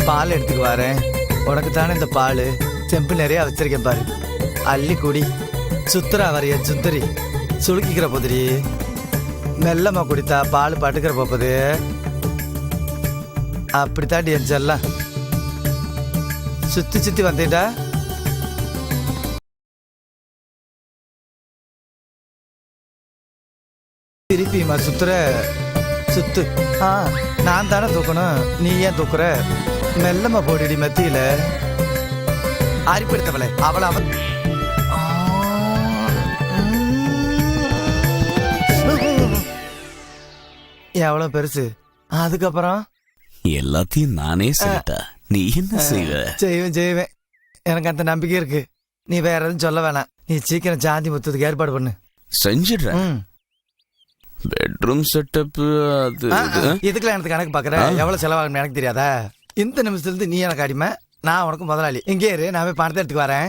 பால் எடுத்துக்கு வரேன். உனக்கு தானே இந்த பால் செம்பு நிறைய வச்சிருக்கேன் பாரு. அள்ளி குடி. சுத்துறா வரைய சுந்தரி. சுளுக்கிக்கிற போதுரி. மெல்லமா குடித்தா பால் பட்டுக்கிற போகுது. அப்படித்தாண்டி என் செல்லம். சுத்தி சுத்தி வந்தேடா. திருப்பிமா சுத்துற. சுத்து. நான் தானே தூக்கணும், நீ ஏன் தூக்குற? மெல்லமா போடிடி மெத்தியில. அரிப்படுத்தவளை அவளை அவன் எவ்வளவு பெருசு. அதுக்கப்புறம் எல்லாத்தையும் நானே சொல்லிட்டா நீ என்ன செய்வ? செய்வேன். எனக்கு அந்த நம்பிக்கை இருக்கு. நீ வேற எதுவும் சொல்ல வேணாம். நீ சீக்கிரம் சாந்தி முத்ததுக்கு ஏற்பாடு பண்ணு. செஞ்சிடுறேன். பெட்ரூம் செட்டப் அது இதுக்கெல்லாம் எனக்கு கணக்கு பாக்குற. எவ்வளவு செலவாகணும் எனக்கு தெரியாதா? இந்த நிமிஷத்துல இருந்து நீ எனக்கு அடிமை, நான் உனக்கு முதலாளி. இங்கே இரு, நான் போய் பணத்தை எடுத்துக்கு வரேன்.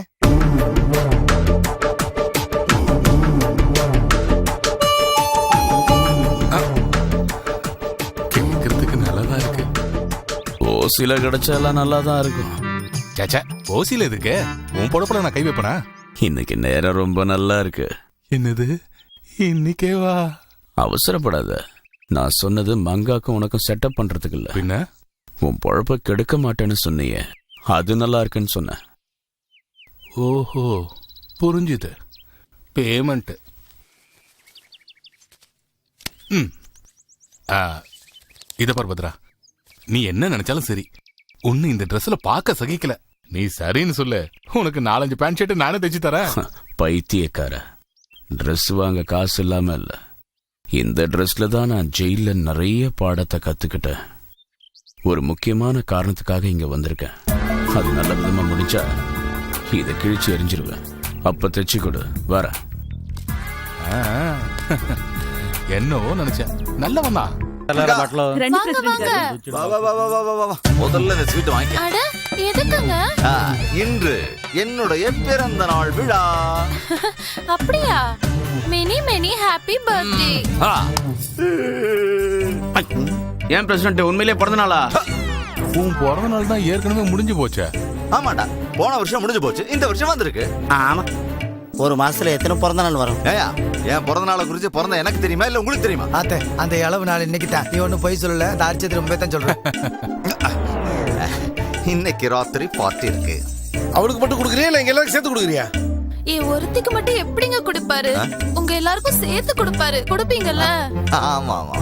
கேட்கறதுக்கு நல்லாதான் இருக்கு. ஓசில கிடைச்சாலாம் நல்லாதான் இருக்கும். சேச்சா, ஓசில எதுக்கு? உன் பொழப்புல நான் கை வைப்பனா? இன்னைக்கு நேரம் ரொம்ப நல்லா இருக்கு. என்னது இன்னைக்கே வா? அவசரப்படாத. நான் சொன்னது மங்காக்கும் உனக்கும் செட்டப் பண்றதுக்கு இல்ல. பின்ன உன் பொழப்ப கெடுக்க மாட்டேன்னு சொன்னியே, அது நல்லா இருக்குன்னு சொன்ன. ஓஹோ, புரிஞ்சுது. பேமெண்ட். இத பார் பத்ரா, நீ என்ன நினைச்சாலும் சரி, உன்னை இந்த ட்ரெஸ்ல பார்க்க சகிக்கல. நீ சரின்னு சொல்லு, உனக்கு 4-5 பேண்ட் ஷர்ட் நானே தைச்சு தரேன். பைத்தியக்கார, ட்ரெஸ் வாங்க காசு இல்லாம இல்ல, இந்த ட்ரெஸ்ல தான் நான் ஜெயில நிறைய பாடத்தை கத்துக்கிட்டேன். ஒரு முக்கியமான காரணத்துக்காக இங்க வந்திருக்கேன். அது நல்ல விதமா முடிஞ்சா இதை கிழிச்சு எரிஞ்சிருவேன். அப்ப தைச்சு கொடு, வர. என்னவோ நினைச்சேன். நல்லவண்ணா. முதல்ல இந்த ஸ்வீட் வாங்கி. இன்று என்னுடைய பிறந்த நாள் விழா. அப்படியா? Many happy birthday. ஏன் பிரசிடண்ட், உண்மையிலே பிறந்த நாளா? உன் பிறந்த நாள் தான் ஏற்கனவே முடிஞ்சு போச்சே. ஆமாடா, போன வருஷம் முடிஞ்சு போச்சு, இந்த வருஷம் வந்திருக்கு. ஆமா, ஒரு மாசத்துல எத்தனை பிறந்த நாள் வரும்? ஏயா, என் பிறந்த நாளை குறிச்சு பிறந்த எனக்கு தெரியுமா இல்ல உங்களுக்கு தெரியுமா? அந்த இளவு நாள் இன்னைக்கு தான். நீ ஒன்னும் போய் சொல்லல, அந்த அரிச்சத்திரி மும்பை தான் சொல்றேன். இன்னைக்கு ராத்திரி பார்ட்டி இருக்கு. அவளுக்கு மட்டும் கொடுக்குறியா இல்ல எங்க எல்லாருக்கும் சேர்த்து கொடுக்குறியா? ஒருத்திக்கு மட்டும் எப்படிங்க கொடுப்பாரு? உங்க எல்லாருக்கும் சேர்த்து கொடுப்பாரு. கொடுப்பீங்கல்ல? ஆமா ஆமா,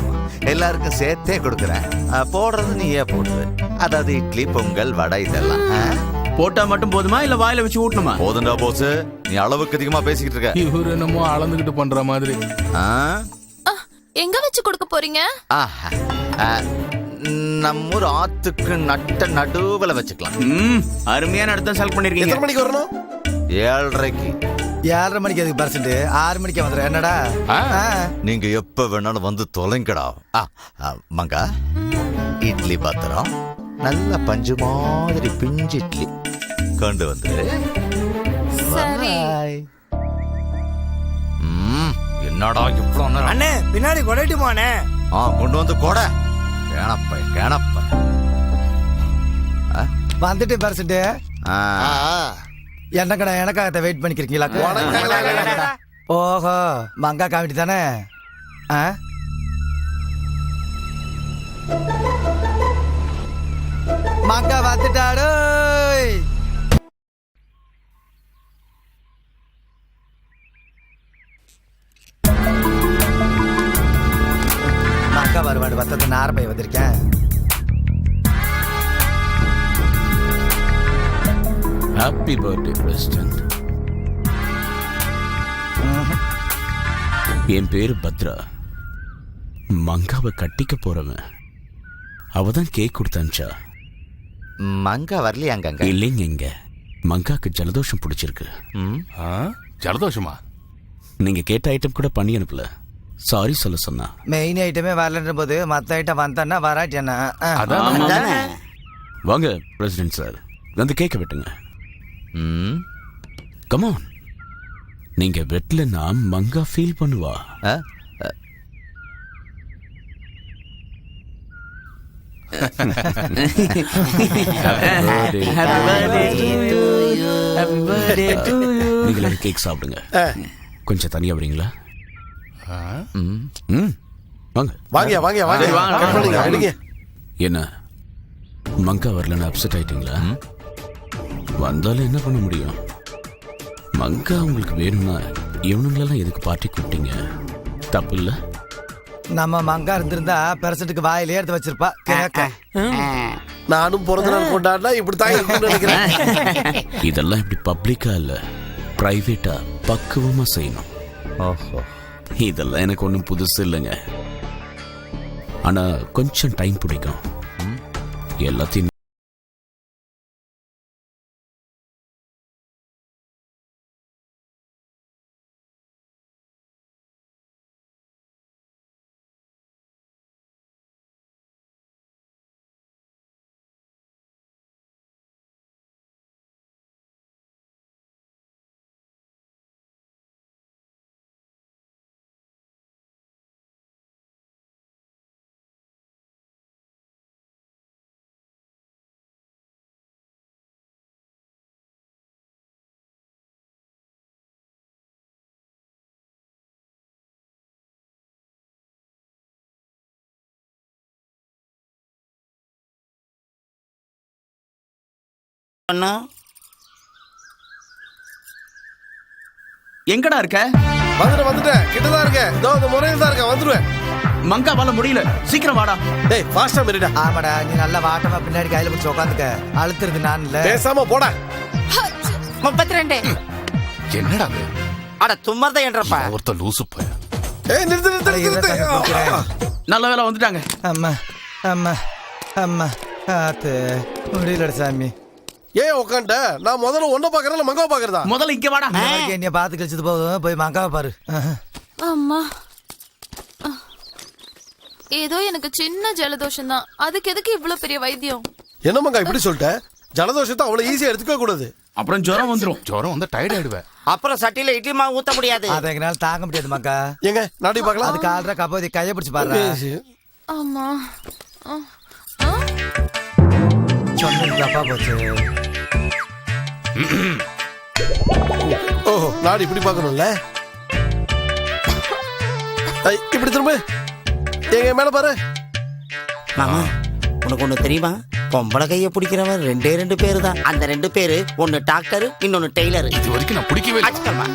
எல்லாருக்கும் சேர்த்தே கொடுக்குறேன். போடுறது நீயே போடுது. அதாவது இட்லி, பொங்கல், வடை இதெல்லாம். போட்டா மட்டும் போதுமா இல்ல வாயில வச்சு ஊட்டணுமா? போதுண்டா போஸ், நீ அளவுக்கு அதிகமா பேசிக்கிட்டு இருக்க. இவரு என்னமோ அளந்துகிட்டு பண்ற மாதிரி. எங்க வச்சு கொடுக்க போறீங்க? நம்ம ஒரு ஆத்துக்கு நட்ட நடுவுல வச்சுக்கலாம். அருமையான இடத்த செலக்ட் பண்ணிருக்கீங்க. எத்தனை மணிக்கு வரணும்? 7:30. 7:30 மணிக்கு அதுக்கு பர்சன்ட் 6 மணிக்கு வந்துடும். என்னடா நீங்க எப்ப வேணாலும் வந்து தொலைங்கடா. மங்கா, இட்லி பாத்திரம் நல்ல பஞ்சு மாதிரி பிஞ்சு இட்லி கொண்டு வந்து. சரி. என்னடா இவ்வளவு அண்ணே, பின்னாடி கொடைட்டுமாண்ணே. கொண்டு வந்து கொடை. கேணப்ப வந்துட்டு பர்சன்ட். என்னக்கடா எனக்காக வெயிட் பண்ணிக்கிறீங்களா? ஓஹோ, மங்கா காமிட்டி தானே. மங்கா வந்துட்டாடு. மங்கா வருவாடு வத்தது நாரம்பை வந்திருக்கேன். Happy birthday president. என் பேரு பத்ரா. மங்காவை கட்டிக்க போறவன். அவதான் கேக் கொடுத்தான்ச்சா. மங்கா வரலையாங்க? இல்லைங்க, இங்க மங்காக்கு ஜலதோஷம் பிடிச்சிருக்கு. ஜலதோஷமா? நீங்க கேட்ட ஐட்டம் கூட பண்ணி அனுப்பல. சாரி சொல்ல சொன்னா. மெயின் ஐட்டமே வரலன்ற போது மத்த ஐட்டம் வந்தான்னா வராட்டியா? வாங்க பிரசிடென்ட் சார், வந்து கேட்க விட்டுங்க. கமான். நீங்க வெட்டலன்னா மங்கா ஃபீல் பண்ணுவா. நீங்களே கேக் சாப்பிடுங்க. கொஞ்சம் தனியா வரீங்களா? வாங்க. வாங்கியா வாங்கியா வாங்கியா கட் பண்ணுங்க எடுங்க. என்ன மங்கா வரலன்னு அப்செட் ஆயிட்டீங்களா? வந்தாலும் என்ன பண்ண முடியும்? மங்கா உங்களுக்கு வேணும்னா இவனுங்களெல்லாம் எதுக்கு பார்ட்டி கூப்பிட்டீங்க? தப்பு இல்ல? நம்ம மங்கா இருந்திருந்தா பெரசட்டுக்கு வாயிலே எடுத்து வச்சிருப்பா. கேக்க நானும் பிறந்த நாள் கொண்டாடினா இப்படித்தான் இருக்கும்னு நினைக்கிறேன். இதெல்லாம் இப்படி பப்ளிக்கா இல்ல, பிரைவேட்டா பக்குவமா செய்யணும். இதெல்லாம் எனக்கு ஒன்றும் புதுசு இல்லைங்க. ஆனா கொஞ்சம் டைம் பிடிக்கும். எல்லாத்தையும் அண்ணா எங்கடா இருக்க? வந்துட்டேன் கிட்டதான் இருக்கேன். இதோ இந்த முறையில் தான் இருக்கேன். வந்துருவேன். மங்கா வாழ முடியல, சீக்கிரம் வாடா. டேய் ஃபாஸ்டா மெரிடா. ஆமாடா, நீ நல்லா வாட்டமா பின்னாடி கையில பிடிச்சு உட்காந்துக்க. அழுத்துறது நான் இல்ல. பேசாம போடா. 32. என்னடா அது? அட தும்மறத என்றப்பா. ஒருத்த லூசு போய். ஏய் நிறுத்து. நல்ல வேலை வந்துட்டாங்க. அம்மா அம்மா அம்மா ஆத்து முடியலடா சாமி. ஏன் உட்காண்ட? நான் முதல்ல ஒன்ன பாக்குறேன், மங்காவை பாக்குறதா? முதல்ல இங்க வாடா. என்னைய பார்த்து கழிச்சது போதும், போய் மங்காவை பாரு. அம்மா ஏதோ எனக்கு சின்ன ஜலதோஷம் தான், அதுக்கு எதுக்கு இவ்வளவு பெரிய வைத்தியம்? என்ன மங்கா இப்படி சொல்லிட்ட? ஜலதோஷத்தை அவ்வளவு ஈஸியா எடுத்துக்க கூடாது. அப்புறம் ஜுரம் வந்துரும். ஜுரம் வந்து டயர்ட் ஆயிடுவேன். அப்புறம் சட்டியில இட்லி மாவு ஊத்த முடியாது. அதை எங்களால தாங்க முடியாது மக்கா. எங்க நாடி பார்க்கலாம். அதுக்கு ஆல்ரா கபோதி கையை பிடிச்சு பாரு. அம்மா சொன்னது தப்பா போச்சு. ஓஹோ, நாடி இப்படி பார்க்கணும்ல. இப்படி திரும்ப எங்க மேல பாரு. மாமா உனக்கு ஒண்ணு தெரியுமா? பொம்பளை கைய பிடிக்கிறவன் 2 பேரு தான். அந்த 2 பேரு ஒன்னு டாக்டர், இன்னொன்னு டெய்லர். இது வரைக்கும் நான் பிடிக்கவே இல்லை. ஆச்சுக்கம்மா.